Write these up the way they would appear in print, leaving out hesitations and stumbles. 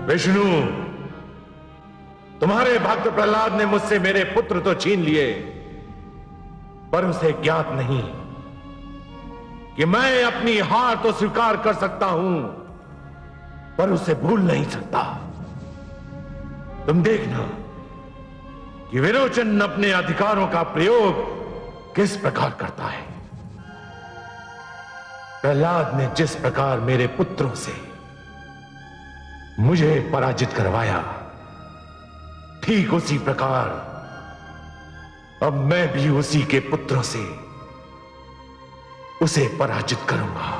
विष्णु, तुम्हारे भक्त प्रहलाद ने मुझसे मेरे पुत्र तो छीन लिए, पर उसे ज्ञात नहीं कि मैं अपनी हार तो स्वीकार कर सकता हूं, पर उसे भूल नहीं सकता। तुम देखना कि विरोचन अपने अधिकारों का प्रयोग किस प्रकार करता है। प्रहलाद ने जिस प्रकार मेरे पुत्रों से मुझे पराजित करवाया, ठीक उसी प्रकार अब मैं भी उसी के पुत्रों से उसे पराजित करूंगा।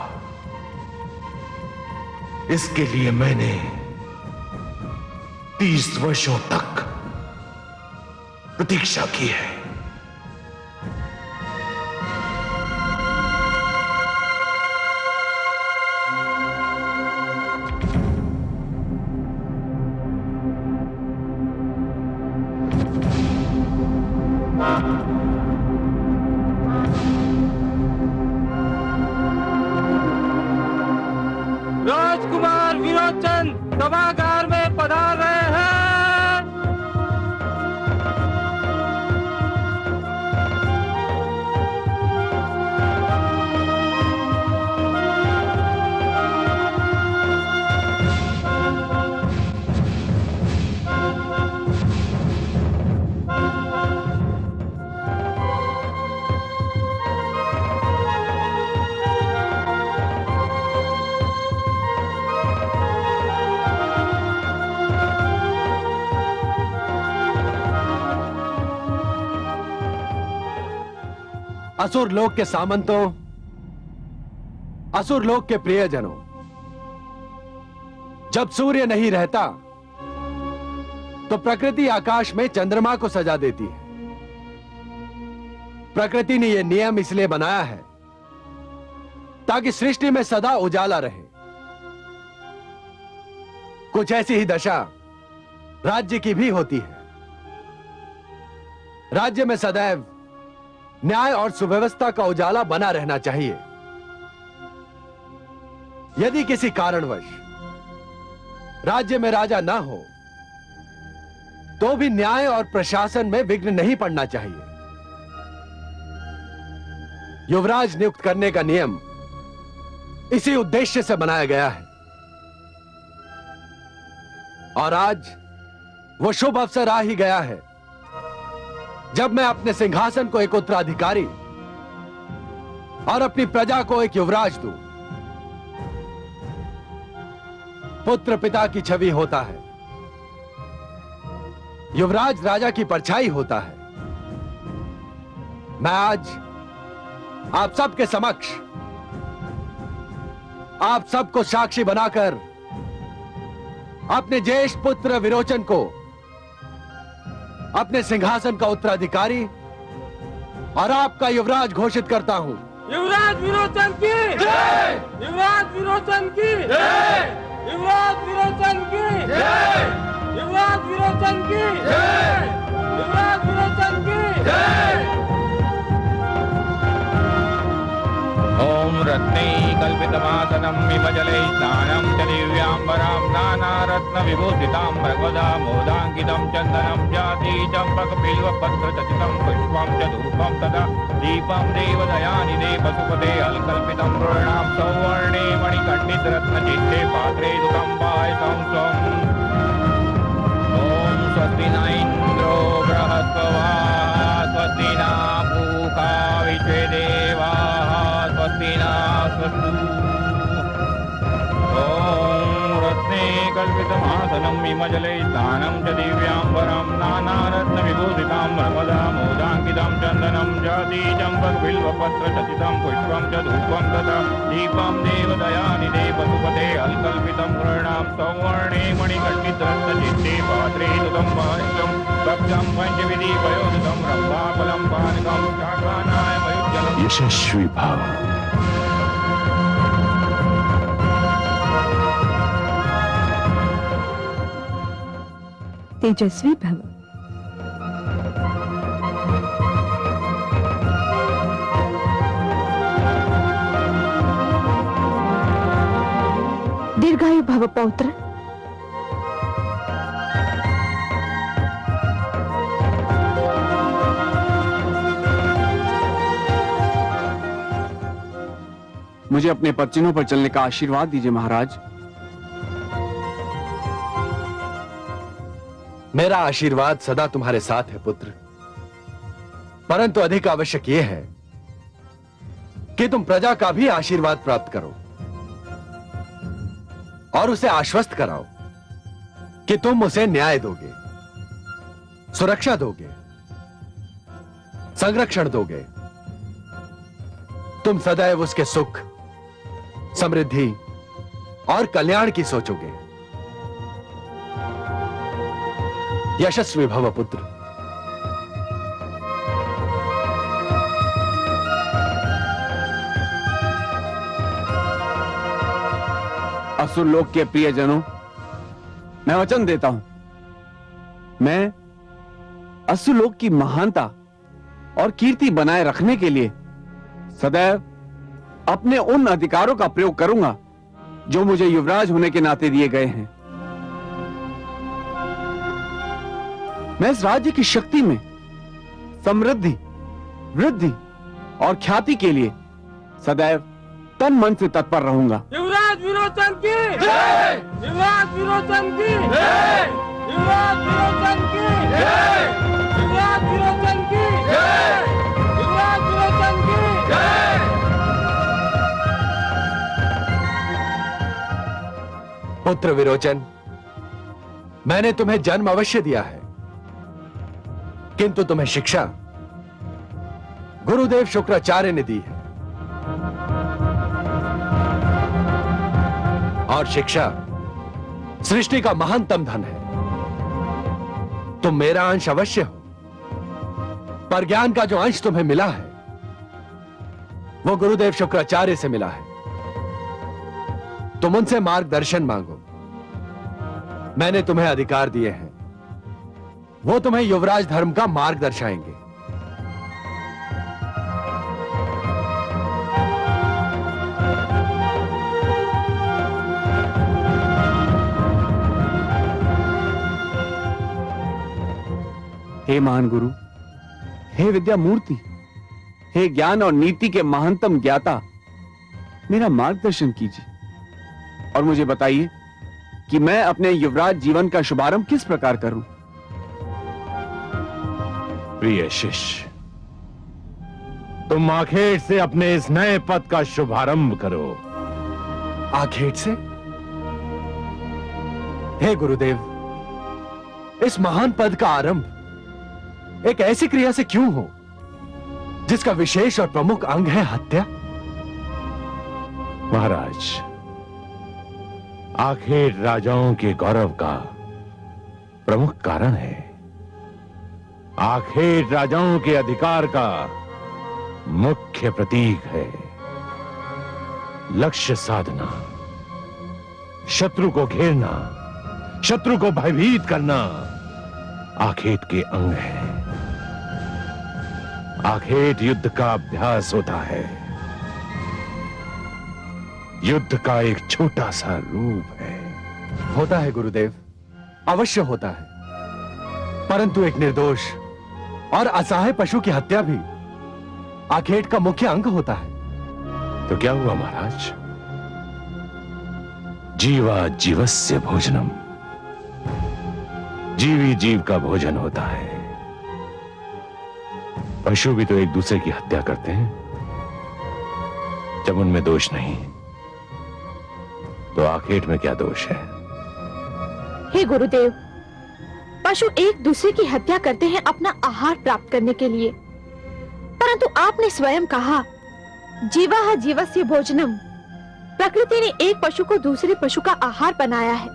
इसके लिए मैंने 30 वर्षों तक प्रतीक्षा की है। राजकुमार विरोचन सभागार में पधार रहे हैं। असुर लोक के सामंतों, असुर लोक के प्रियजनों, जब सूर्य नहीं रहता तो प्रकृति आकाश में चंद्रमा को सजा देती है। प्रकृति ने यह नियम इसलिए बनाया है ताकि सृष्टि में सदा उजाला रहे। कुछ ऐसी ही दशा राज्य की भी होती है। राज्य में सदैव न्याय और सुव्यवस्था का उजाला बना रहना चाहिए। यदि किसी कारणवश राज्य में राजा ना हो तो भी न्याय और प्रशासन में विघ्न नहीं पड़ना चाहिए। युवराज नियुक्त करने का नियम इसी उद्देश्य से बनाया गया है और आज वो शुभ अवसर आ ही गया है जब मैं अपने सिंहासन को एक उत्तराधिकारी और अपनी प्रजा को एक युवराज दूं। पुत्र पिता की छवि होता है, युवराज राजा की परछाई होता है। मैं आज आप सबके समक्ष आप सबको साक्षी बनाकर अपने ज्येष्ठ पुत्र विरोचन को अपने सिंहासन का उत्तराधिकारी और आपका युवराज घोषित करता हूं। युवराज विरोचन की जय! युवराज विरोचन की जय! युवराज विरोचन की जय! युवराज विरोचन की जय! युवराज विरोचन की जय! ओम रत्नै कल्पितमासनं विमजलै स्नानं च दिव्याम्बरां नानारत्न विभूषितां भगवदा मोदाङ्कितं चन्दनं जाति चम्पकबिल्वपत्रचकितं पुष्पं च धूपं तदा दीपं देवदयानिधे वसुपते अलकल्पितं पूर्णां सौवर्णे मणिकण्डितरत्नचित्ते पात्रे दुतं पायसं स्वम् ॐ स्वस्ति न इन्द्रो बृहस्पतिः स्वस्ति न पूषा विश्वदेवाः स्वस्ति नः ओम रत्ने कल्पितमासनं विमजले स्नानं च दिव्याम्बरं नानारत्न विभूषितां भगवदा मोदाङ्कितं चन्दनं जाति चम्पकबिल्वपत्रचकितं पुष्पं च धूपं तथा दीपं देवदयानिधे वसुपते अलकल्पितं पूर्णां सौवर्णे मणिकण्डितरत्नचित्ते पात्रे दुतं पायसं भक्तं पञ्चविधि वयोधितं रम्भाफलं पानकं शाकानाय वयुज्जलं। यशस्वी भाव। तेजस्वी भव। दीर्घायु भव पौत्र। मुझे अपने पदचिन्हों पर चलने का आशीर्वाद दीजिए महाराज। मेरा आशीर्वाद सदा तुम्हारे साथ है पुत्र, परंतु अधिक आवश्यक यह है कि तुम प्रजा का भी आशीर्वाद प्राप्त करो और उसे आश्वस्त कराओ कि तुम उसे न्याय दोगे, सुरक्षा दोगे, संरक्षण दोगे। तुम सदैव उसके सुख, समृद्धि और कल्याण की सोचोगे। यशस्वी भव पुत्र। असुर लोक के प्रियजनों, मैं वचन देता हूं, मैं असुर लोक की महानता और कीर्ति बनाए रखने के लिए सदैव अपने उन अधिकारों का प्रयोग करूंगा जो मुझे युवराज होने के नाते दिए गए हैं। मैं इस राज्य की शक्ति में समृद्धि, वृद्धि और ख्याति के लिए सदैव तन मन से तत्पर रहूंगा। युवराज विरोचन की जय! युवराज विरोचन की जय! युवराज विरोचन की जय! युवराज विरोचन की जय! युवराज विरोचन की जय! पुत्र विरोचन, मैंने तुम्हें जन्म अवश्य दिया है, किंतु तुम्हें शिक्षा गुरुदेव शुक्राचार्य ने दी है। और शिक्षा सृष्टि का महानतम धन है। तुम मेरा अंश अवश्य हो, पर ज्ञान का जो अंश तुम्हें मिला है वो गुरुदेव शुक्राचार्य से मिला है। तुम उनसे मार्गदर्शन मांगो। मैंने तुम्हें अधिकार दिए हैं, वो तुम्हें युवराज धर्म का मार्ग दर्शाएंगे। हे महान गुरु, हे विद्या मूर्ति, हे ज्ञान और नीति के महानतम ज्ञाता, मेरा मार्गदर्शन कीजिए और मुझे बताइए कि मैं अपने युवराज जीवन का शुभारंभ किस प्रकार करूं। प्रिय शिष्य, तुम आखेट से अपने इस नए पद का शुभारंभ करो। आखेट से? हे गुरुदेव, इस महान पद का आरंभ एक ऐसी क्रिया से क्यों हो जिसका विशेष और प्रमुख अंग है हत्या? महाराज, आखेट राजाओं के गौरव का प्रमुख कारण है। आखेट राजाओं के अधिकार का मुख्य प्रतीक है। लक्ष्य साधना, शत्रु को घेरना, शत्रु को भयभीत करना आखेट के अंग है। आखेट युद्ध का अभ्यास होता है। युद्ध का एक छोटा सा रूप है। होता है गुरुदेव, अवश्य होता है, परंतु एक निर्दोष और असहाय पशु की हत्या भी आखेट का मुख्य अंग होता है। तो क्या हुआ महाराज? जीवा जीवस्य भोजनम, जीवी जीव का भोजन होता है। पशु भी तो एक दूसरे की हत्या करते हैं। जब उनमें दोष नहीं तो आखेट में क्या दोष है? हे गुरुदेव, पशु एक दूसरे की हत्या करते हैं अपना आहार प्राप्त करने के लिए, परंतु आपने स्वयं कहा जीवा जीवस्य भोजनम। प्रकृति ने एक पशु को दूसरे पशु का आहार बनाया है,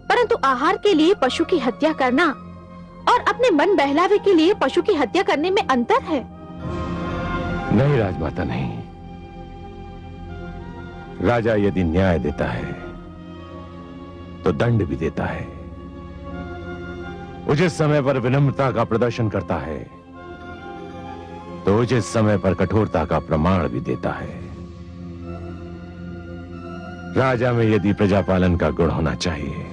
परंतु आहार के लिए पशु की हत्या करना और अपने मन बहलावे के लिए पशु की हत्या करने में अंतर है। नहीं राजमाता, नहीं। राजा यदि न्याय देता है तो दंड भी देता है। उचित समय पर विनम्रता का प्रदर्शन करता है तो उचित समय पर कठोरता का प्रमाण भी देता है। राजा में यदि प्रजापालन का गुण होना चाहिए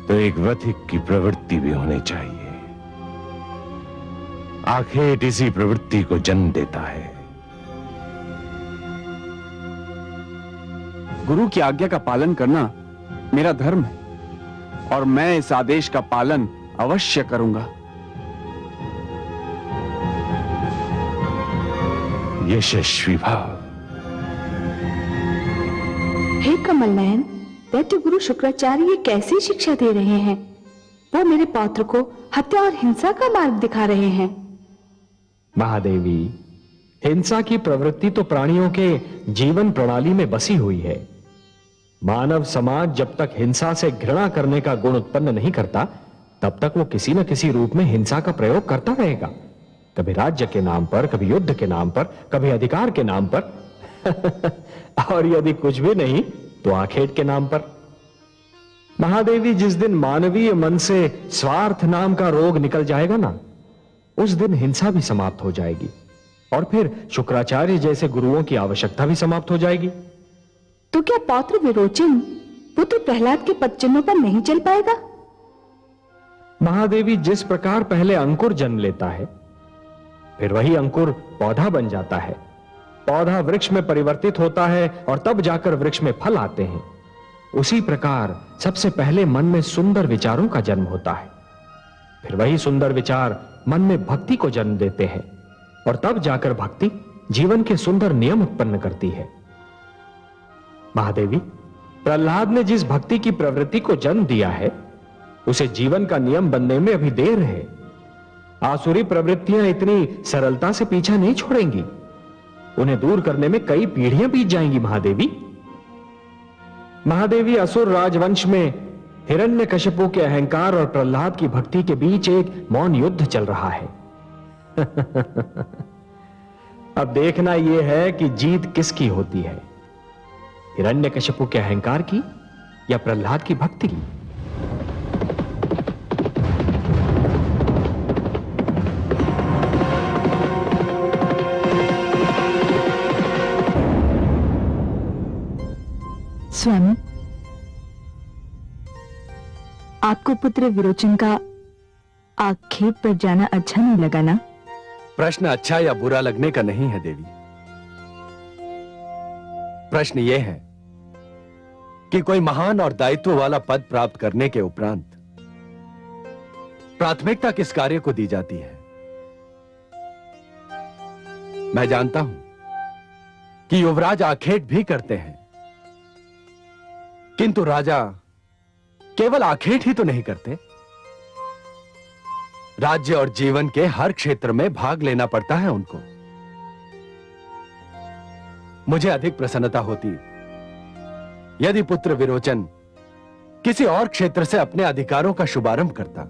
तो एक वधिक की प्रवृत्ति भी होनी चाहिए। आखेट इसी प्रवृत्ति को जन्म देता है। गुरु की आज्ञा का पालन करना मेरा धर्म है और मैं इस आदेश का पालन अवश्य करूंगा। यशस्वी भाव। हे कमल नयन, दैत्य गुरु शुक्राचार्य ये कैसी शिक्षा दे रहे हैं? वो मेरे पौत्र को हत्या और हिंसा का मार्ग दिखा रहे हैं। महादेवी, हिंसा की प्रवृत्ति तो प्राणियों के जीवन प्रणाली में बसी हुई है। मानव समाज जब तक हिंसा से घृणा करने का गुण उत्पन्न नहीं करता, तब तक वो किसी न किसी रूप में हिंसा का प्रयोग करता रहेगा। कभी राज्य के नाम पर, कभी युद्ध के नाम पर, कभी अधिकार के नाम पर और यदि कुछ भी नहीं तो आखेट के नाम पर। महादेवी, जिस दिन मानवीय मन से स्वार्थ नाम का रोग निकल जाएगा ना, उस दिन हिंसा भी समाप्त हो जाएगी और फिर शुक्राचार्य जैसे गुरुओं की आवश्यकता भी समाप्त हो जाएगी। तो क्या पौत्र विरोचन पुत्र प्रहलाद के पदचिन्हों पर नहीं चल पाएगा? महादेवी, जिस प्रकार पहले अंकुर जन्म लेता है, फिर वही अंकुर पौधा बन जाता है, पौधा वृक्ष में परिवर्तित होता है और तब जाकर वृक्ष में फल आते हैं, उसी प्रकार सबसे पहले मन में सुंदर विचारों का जन्म होता है। फिर वही सुंदर विचार मन में भक्ति को जन्म देते हैं और तब जाकर भक्ति जीवन के सुंदर नियम उत्पन्न करती है। महादेवी, प्रहलाद ने जिस भक्ति की प्रवृत्ति को जन्म दिया है, उसे जीवन का नियम बनने में अभी देर है। आसुरी प्रवृत्तियां इतनी सरलता से पीछा नहीं छोड़ेंगी, उन्हें दूर करने में कई पीढ़ियां बीत जाएंगी। महादेवी, असुर राजवंश में हिरण्यकशिपु के अहंकार और प्रहलाद की भक्ति के बीच एक मौन युद्ध चल रहा है। अब देखना यह है कि जीत किसकी होती है, हिरण्यकशिपु के अहंकार की या प्रहलाद की भक्ति की। स्वामी, आपको पुत्र विरोचन का आक्षेप पर जाना अच्छा नहीं लगा ना? प्रश्न अच्छा या बुरा लगने का नहीं है देवी। प्रश्न यह है कि कोई महान और दायित्व वाला पद प्राप्त करने के उपरांत प्राथमिकता किस कार्य को दी जाती है। मैं जानता हूं कि युवराज आखेट भी करते हैं, किंतु राजा केवल आखेट ही तो नहीं करते, राज्य और जीवन के हर क्षेत्र में भाग लेना पड़ता है उनको। मुझे अधिक प्रसन्नता होती यदि पुत्र विरोचन किसी और क्षेत्र से अपने अधिकारों का शुभारंभ करता,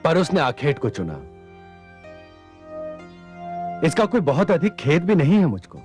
पर उसने आखेट को चुना। इसका कोई बहुत अधिक खेद भी नहीं है मुझको।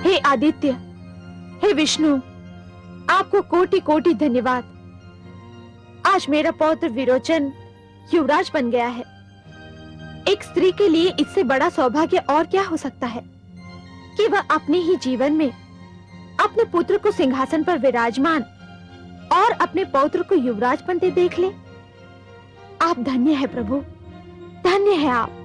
हे आदित्य, हे विष्णु, आपको कोटि कोटि धन्यवाद। आज मेरा पौत्र विरोचन युवराज बन गया है। एक स्त्री के लिए इससे बड़ा सौभाग्य और क्या हो सकता है कि वह अपने ही जीवन में अपने पुत्र को सिंहासन पर विराजमान और अपने पौत्र को युवराज बनते देख ले। आप धन्य है प्रभु, धन्य है आप।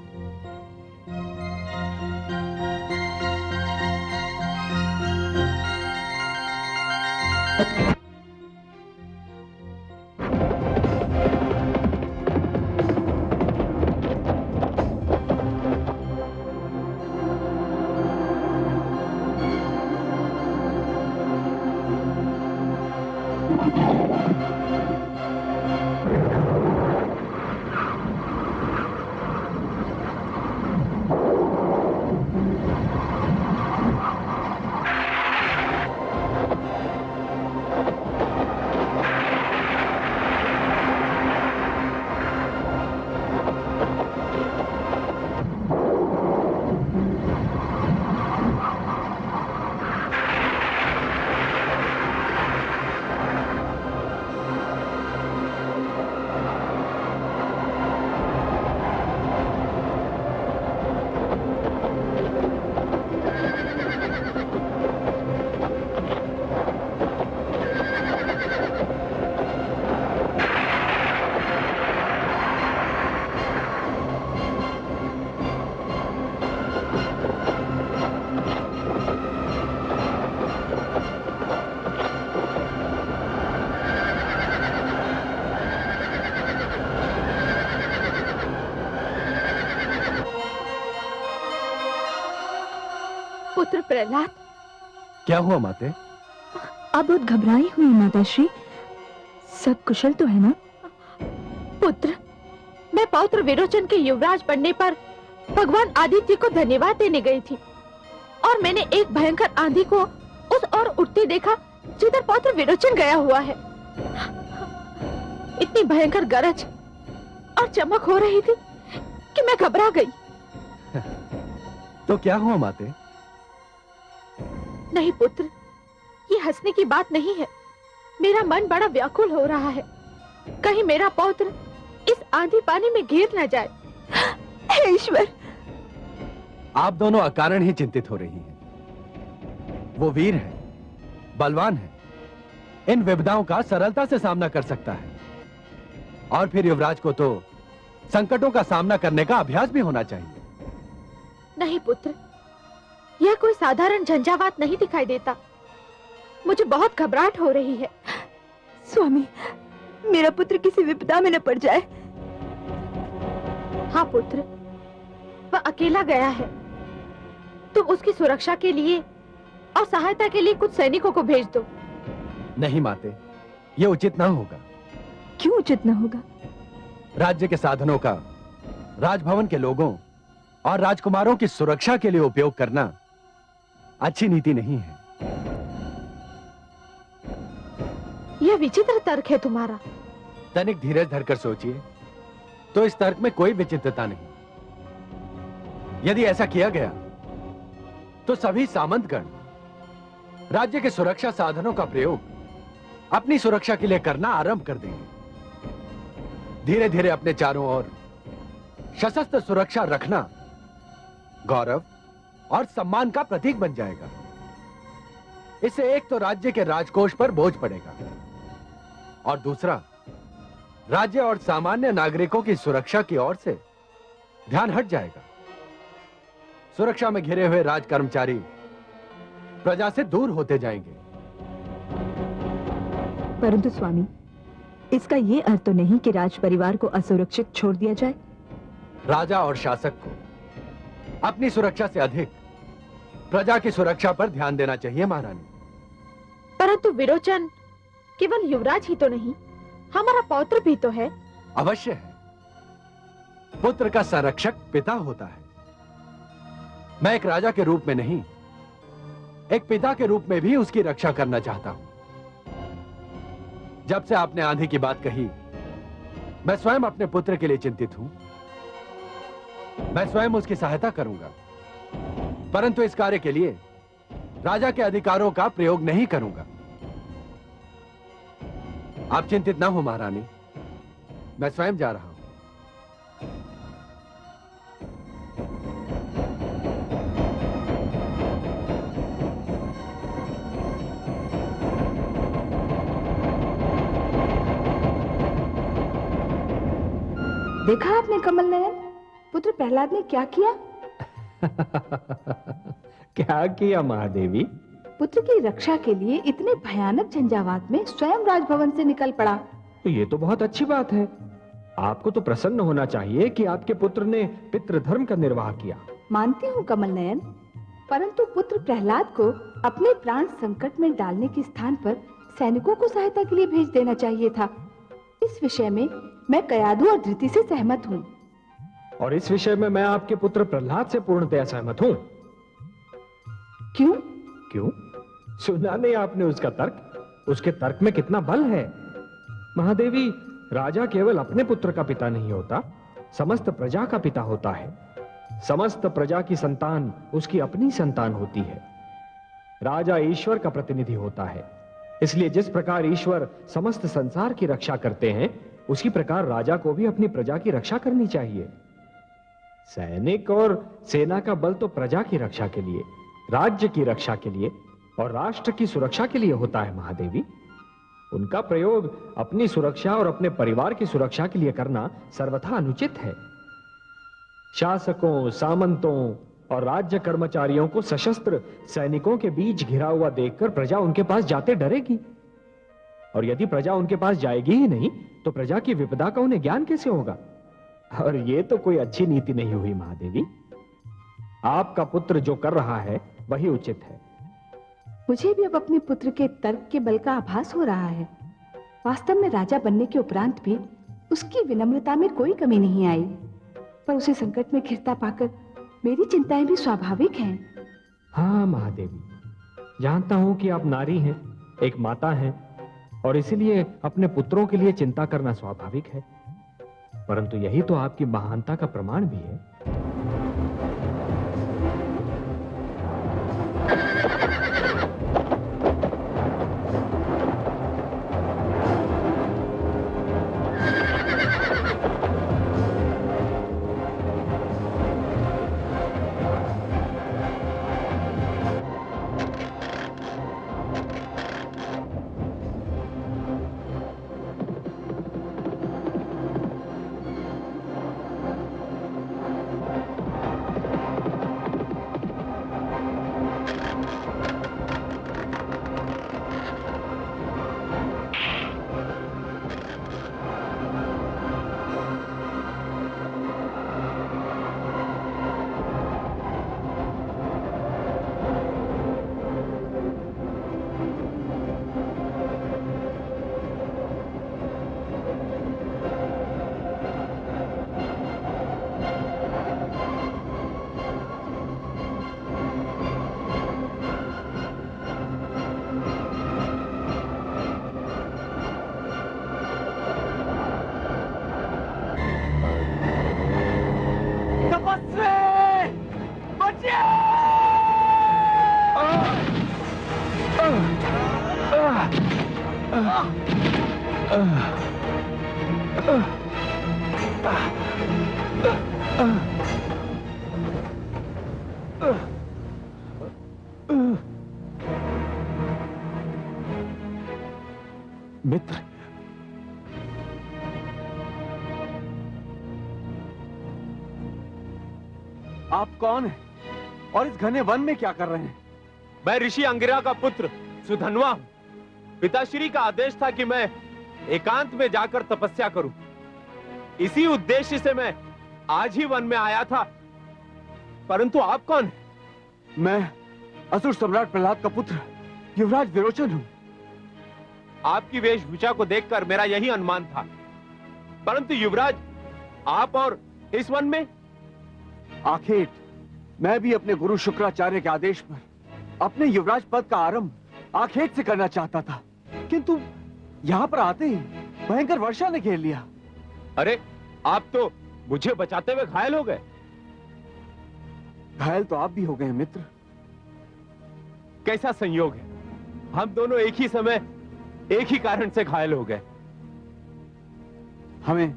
पुत्र प्रहलाद, क्या हुआ माते? आप बहुत घबराई हुई माताश्री, सब कुशल तो है ना? पुत्र, मैं पौत्र विरोचन के युवराज बनने पर भगवान आदित्य को धन्यवाद देने गई थी और मैंने एक भयंकर आंधी को उस ओर उठते देखा जिधर पौत्र विरोचन गया हुआ है। इतनी भयंकर गरज और चमक हो रही थी कि मैं घबरा गई। तो क्या हुआ माते? नहीं पुत्र, ये हंसने की बात नहीं है। मेरा मन बड़ा व्याकुल हो रहा है, कहीं मेरा पौत्र इस आंधी पानी में गिर न जाए। हे ईश्वर! आप दोनों अकारण ही चिंतित हो रही हैं। वो वीर है, बलवान है, इन विपदाओं का सरलता से सामना कर सकता है। और फिर युवराज को तो संकटों का सामना करने का अभ्यास भी होना चाहिए। नहीं पुत्र, यह कोई साधारण झंझावात नहीं दिखाई देता। मुझे बहुत घबराहट हो रही है। स्वामी, मेरा पुत्र किसी विपदा में न पड़ जाए। हाँ पुत्र, वह अकेला गया है। तुम उसकी सुरक्षा के लिए और सहायता के लिए कुछ सैनिकों को भेज दो। नहीं माते, ये उचित ना होगा। क्यों उचित न होगा? राज्य के साधनों का राजभवन के लोगों और राजकुमारों की सुरक्षा के लिए उपयोग करना अच्छी नीति नहीं है। यह विचित्र तर्क है तुम्हारा। तनिक धीरज धरकर सोचिए तो इस तर्क में कोई विचित्रता नहीं। यदि ऐसा किया गया तो सभी सामंतगण राज्य के सुरक्षा साधनों का प्रयोग अपनी सुरक्षा के लिए करना आरंभ कर देंगे। धीरे धीरे अपने चारों ओर सशस्त्र सुरक्षा रखना गौरव और सम्मान का प्रतीक बन जाएगा। इससे एक तो राज्य के राजकोष पर बोझ पड़ेगा और दूसरा राज्य और सामान्य नागरिकों की सुरक्षा की ओर से ध्यान हट जाएगा। सुरक्षा में घिरे हुए राज कर्मचारी प्रजा से दूर होते जाएंगे। परंतु स्वामी, इसका ये अर्थ तो नहीं कि राज परिवार को असुरक्षित छोड़ दिया जाए। राजा और शासक को अपनी सुरक्षा से अधिक प्रजा की सुरक्षा पर ध्यान देना चाहिए महारानी। परंतु विरोचन केवल युवराज ही तो नहीं, हमारा पौत्र भी तो है। अवश्य है। पुत्र का संरक्षक पिता होता है। मैं एक राजा के रूप में नहीं, एक पिता के रूप में भी उसकी रक्षा करना चाहता हूं। जब से आपने आंधी की बात कही, मैं स्वयं अपने पुत्र के लिए चिंतित हूं। मैं स्वयं उसकी सहायता करूंगा, परंतु इस कार्य के लिए राजा के अधिकारों का प्रयोग नहीं करूंगा। आप चिंतित ना हो महारानी, मैं स्वयं जा रहा हूं। देखा आपने कमल नयन, पुत्र प्रहलाद ने क्या किया? क्या किया महादेवी? पुत्र की रक्षा के लिए इतने भयानक झंझावात में स्वयं राजभवन से निकल पड़ा। तो ये तो बहुत अच्छी बात है। आपको तो प्रसन्न होना चाहिए कि आपके पुत्र ने पितृधर्म का निर्वाह किया। मानती हूँ कमल नयन, परंतु पुत्र प्रहलाद को अपने प्राण संकट में डालने के स्थान पर सैनिकों को सहायता के लिए भेज देना चाहिए था। इस विषय में मैं कयाधु और धृति से सहमत हूँ। और इस विषय में मैं आपके पुत्र प्रहलाद से पूर्णतया सहमत हूँ। क्यों? क्यों? सुना नहीं आपने उसका तर्क? उसके तर्क में कितना बल है। महादेवी, राजा केवल अपने पुत्र का पिता नहीं होता, समस्त प्रजा का पिता होता है। समस्त प्रजा की संतान उसकी अपनी संतान होती है। राजा ईश्वर का प्रतिनिधि होता है। इसलिए जिस प्रकार ईश्वर समस्त संसार की रक्षा करते हैं, उसी प्रकार राजा को भी अपनी प्रजा की रक्षा करनी चाहिए। सैनिक और सेना का बल तो प्रजा की रक्षा के लिए, राज्य की रक्षा के लिए और राष्ट्र की सुरक्षा के लिए होता है महादेवी। उनका प्रयोग अपनी सुरक्षा और अपने परिवार की सुरक्षा के लिए करना सर्वथा अनुचित है। शासकों, सामंतों और राज्य कर्मचारियों को सशस्त्र सैनिकों के बीच घिरा हुआ देखकर प्रजा उनके पास जाते डरेगी। और यदि प्रजा उनके पास जाएगी ही नहीं, तो प्रजा की विपदा का उन्हें ज्ञान कैसे होगा? और यह तो कोई अच्छी नीति नहीं हुई महादेवी। आपका पुत्र जो कर रहा है वही उचित है। मुझे भी अब अपने पुत्र के तर्क के बल का आभास हो रहा है। वास्तव में राजा बनने के उपरांत भी उसकी विनम्रता में कोई कमी नहीं आई, पर उसे संकट में घिरता पाकर मेरी चिंताएं भी स्वाभाविक हैं। हाँ महादेवी, जानता हूं कि आप नारी हैं, एक माता हैं, और इसीलिए अपने पुत्रों के लिए चिंता करना स्वाभाविक है। परंतु यही तो आपकी महानता का प्रमाण भी है। मित्र, आप कौन हैं और इस घने वन में क्या कर रहे हैं? मैं ऋषि अंगिरा का पुत्र सुधन्वा हूं। पिताश्री का आदेश था कि मैं एकांत में जाकर तपस्या करूं। इसी उद्देश्य से मैं आज ही वन में आया था। परंतु आप कौन हैं? मैं असुर सम्राट प्रहलाद का पुत्र युवराज विरोचन हूं। आपकी वेशभूषा को देखकर मेरा यही अनुमान था। परंतु युवराज, आप और इस वन में? आखेट मैं भी अपने गुरु शुक्राचार्य के आदेश पर अपने युवराज पद का आरंभ आखेट से करना चाहता था, किंतु यहां पर आते ही भयंकर वर्षा ने घेर लिया। अरे, आप तो मुझे बचाते हुए घायल हो गए। घायल तो आप भी हो गए मित्र। कैसा संयोग है, हम दोनों एक ही समय एक ही कारण से घायल हो गए। हमें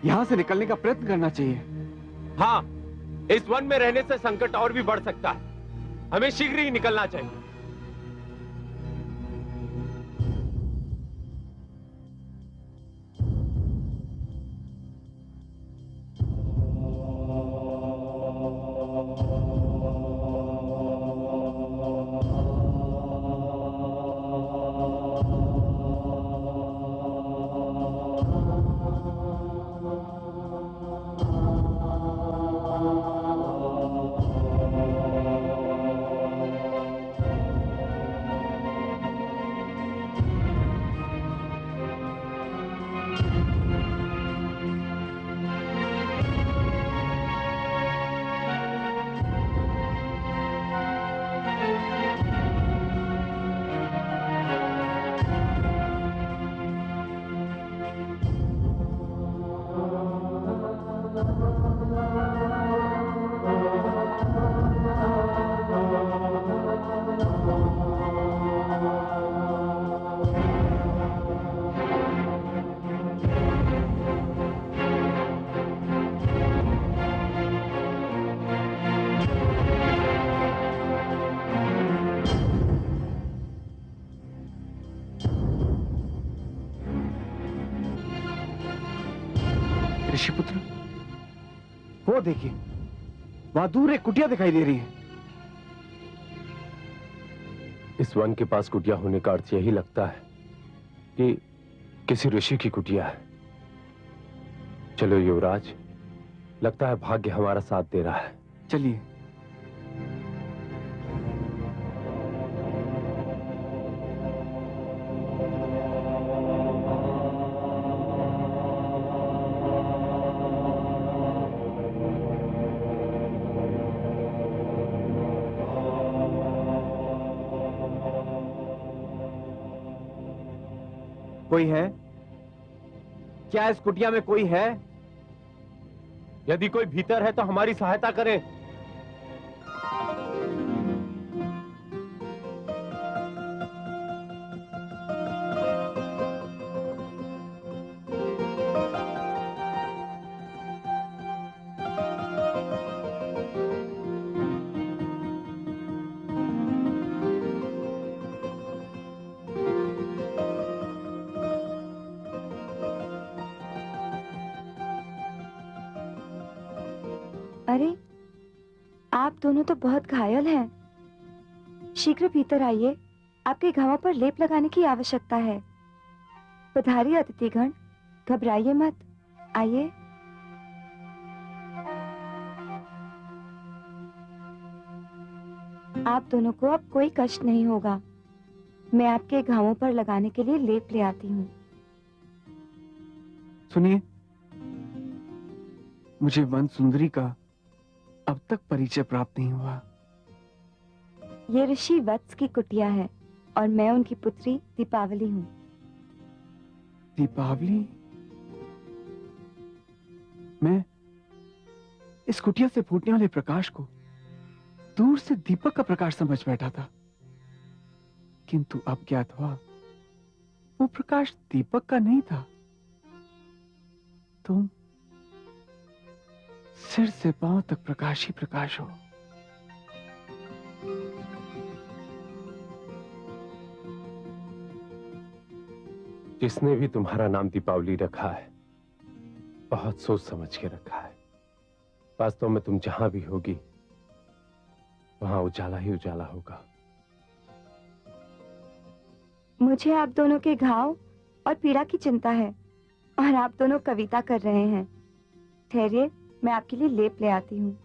यहां से निकलने का प्रयत्न करना चाहिए। हाँ, इस वन में रहने से संकट और भी बढ़ सकता है। हमें शीघ्र ही निकलना चाहिए। वो देखिए, वहां दूर एक कुटिया दिखाई दे रही है। इस वन के पास कुटिया होने का अर्थ यही लगता है कि किसी ऋषि की कुटिया है। चलो युवराज, लगता है भाग्य हमारा साथ दे रहा है। चलिए। कोई है? क्या इस कुटिया में कोई है? यदि कोई भीतर है तो हमारी सहायता करे। अरे, आप दोनों तो बहुत घायल हैं। शीघ्र भीतर आइए, आपके घावों पर लेप लगाने की आवश्यकता है। पधारिए अतिथिगण, घबराइए मत, आइए। आप दोनों को अब कोई कष्ट नहीं होगा। मैं आपके घावों पर लगाने के लिए लेप ले आती हूँ। सुनिए, मुझे वन सुंदरी का अब तक परिचय प्राप्त नहीं हुआ। ये ऋषि वत्स की कुटिया है और मैं उनकी पुत्री दीपावली हूँ। दीपावली? मैं इस कुटिया से फूटने वाले प्रकाश को दूर से दीपक का प्रकाश समझ बैठा था, किंतु अब ज्ञात हुआ वो प्रकाश दीपक का नहीं था। तुम सिर से पांव तक प्रकाश ही प्रकाश हो। जिसने भी तुम्हारा नाम दीपावली रखा है, बहुत सोच समझ के रखा है। वास्तव में तुम जहां भी होगी वहां उजाला ही उजाला होगा। मुझे आप दोनों के घाव और पीड़ा की चिंता है और आप दोनों कविता कर रहे हैं। ठहरिए, मैं आपके लिए लेप ले आती हूँ।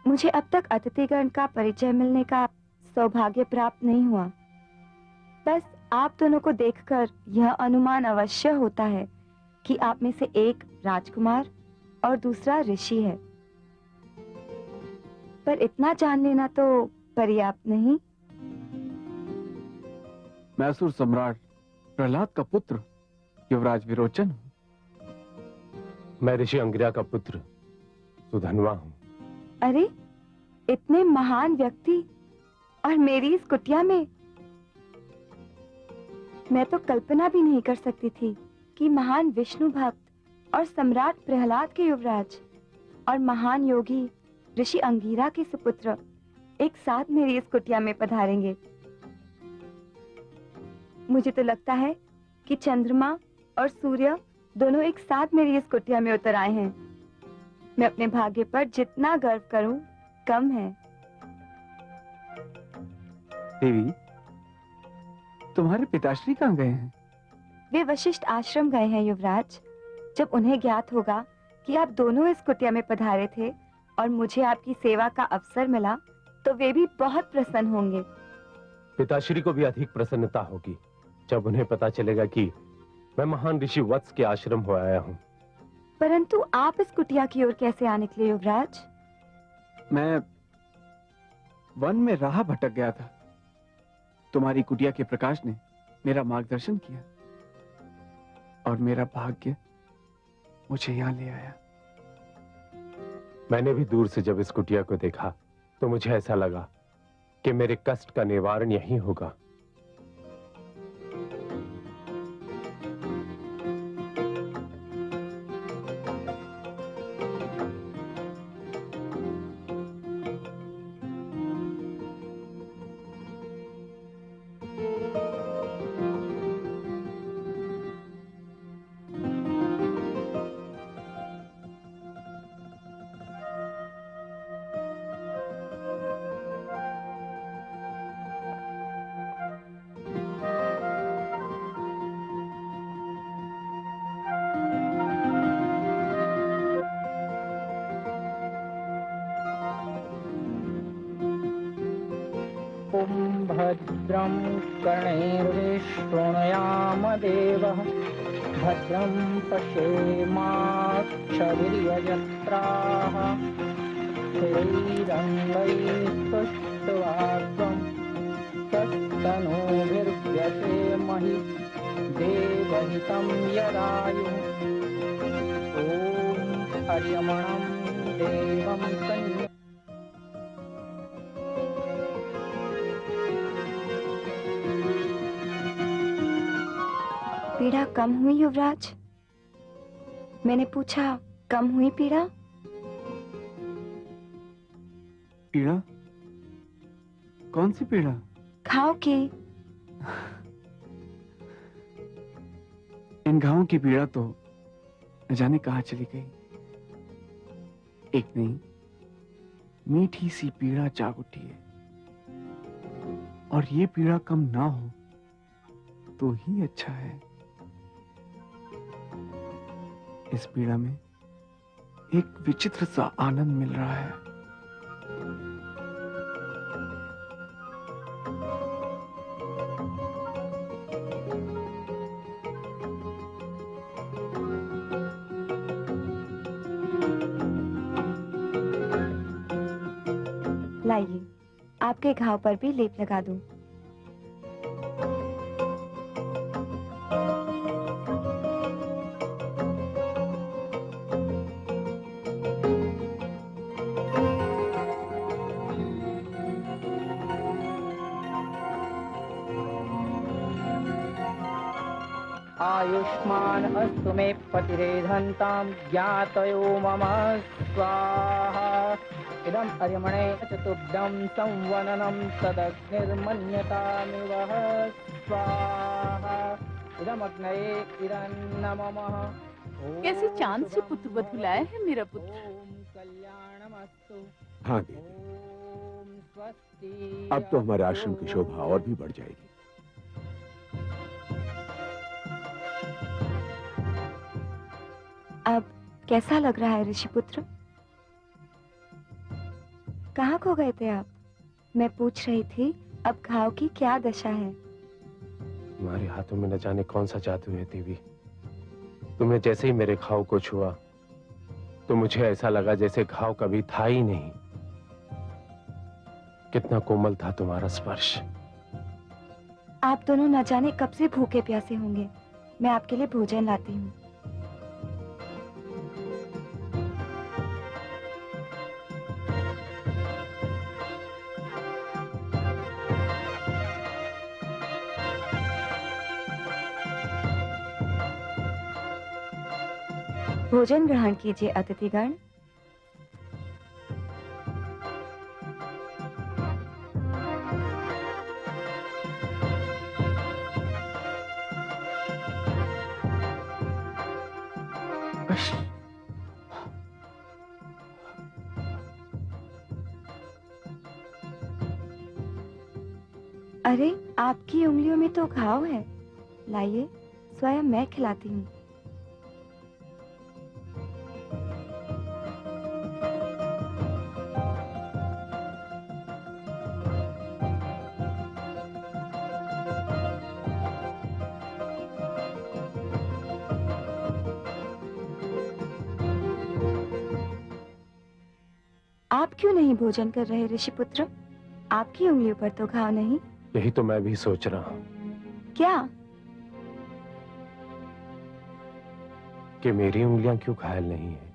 मुझे अब तक अतिथिगण का परिचय मिलने का सौभाग्य प्राप्त नहीं हुआ। बस आप दोनों को देखकर यह अनुमान अवश्य होता है कि आप में से एक राजकुमार और दूसरा ऋषि है। पर इतना जान लेना तो पर्याप्त नहीं। मैं असुर सम्राट प्रहलाद का पुत्र युवराज विरोचन हूं। मैं ऋषि अंगिरा का पुत्र सुधन्वा हूं। अरे, इतने महान व्यक्ति और मेरी इस कुटिया में। मैं तो कल्पना भी नहीं कर सकती थी कि महान विष्णु भक्त और सम्राट प्रहलाद के युवराज और महान योगी ऋषि अंगिरा के सुपुत्र एक साथ मेरी इस कुटिया में पधारेंगे। मुझे तो लगता है कि चंद्रमा और सूर्य दोनों एक साथ मेरी इस कुटिया में उतर आए हैं। मैं अपने भाग्य पर जितना गर्व करूं कम है। देवी, तुम्हारे पिताश्री कहाँ गए हैं? वे वशिष्ठ आश्रम गए हैं युवराज। जब उन्हें ज्ञात होगा कि आप दोनों इस कुटिया में पधारे थे और मुझे आपकी सेवा का अवसर मिला, तो वे भी बहुत प्रसन्न होंगे। पिताश्री को भी अधिक प्रसन्नता होगी जब उन्हें पता चलेगा कि मैं महान ऋषि वत्स के आश्रम हो आया हूं। परंतु आप इस कुटिया की ओर कैसे आ निकले युवराज? वन में राह भटक गया था। तुम्हारी कुटिया के प्रकाश ने मेरा मार्गदर्शन किया और मेरा भाग्य मुझे यहाँ ले आया। मैंने भी दूर से जब इस कुटिया को देखा तो मुझे ऐसा लगा कि मेरे कष्ट का निवारण यहीं होगा। भद्रं कर्णैर्विशृणुयाम देवः भद्रं पश्येमाक्षभिर्यजत्राः स्थिरैरङ्गैस्तुष्ट्वाग्रं तस्तनूभिर्व्यसेमहि देवहितं यदायुः ॐ हर्यमणं देवं कन्या पीड़ा कम हुई युवराज? मैंने पूछा, कम हुई पीड़ा? पीड़ा? कौन सी पीड़ा? घाव की। इन घावों की पीड़ा तो न जाने कहाँ चली गई। एक नहीं, मीठी सी पीड़ा जाग उठी है और ये पीड़ा कम ना हो तो ही अच्छा है। इस पीड़ा में एक विचित्र सा आनंद मिल रहा है। लाइए, आपके घाव पर भी लेप लगा दूं। आयुष्मान अस्तु मे पतिरेधन्तां ज्ञातयो मम स्वाहा। इदं अर्यमणे चतुर्भ्यं संवननं तदग्निर्मन्यतामिव स्वाहा। इदमग्नये इदन्नमः। कैसे चांद से पुत्र वधू लाया है मेरा पुत्र। कल्याणमस्तु। हाँ दीदी, अब तो हमारे आश्रम की शोभा और भी बढ़ जाएगी। अब कैसा लग रहा है ऋषिपुत्र? कहाँ खो गए थे आप? मैं पूछ रही थी, अब घाव की क्या दशा है? तुम्हारे हाथों में न जाने कौन सा जादू है देवी। तुमने जैसे ही मेरे घाव को छुआ तो मुझे ऐसा लगा जैसे घाव कभी था ही नहीं। कितना कोमल था तुम्हारा स्पर्श। आप दोनों न जाने कब से भूखे प्यासे होंगे। मैं आपके लिए भोजन लाती हूँ। भोजन ग्रहण कीजिए अतिथिगण। अरे, आपकी उंगलियों में तो घाव है। लाइए, स्वयं मैं खिलाती हूँ। आप क्यों नहीं भोजन कर रहे ऋषिपुत्र? आपकी उंगलियों पर तो घाव नहीं। यही तो मैं भी सोच रहा हूं क्या? कि मेरी उंगलियां क्यों घायल नहीं है।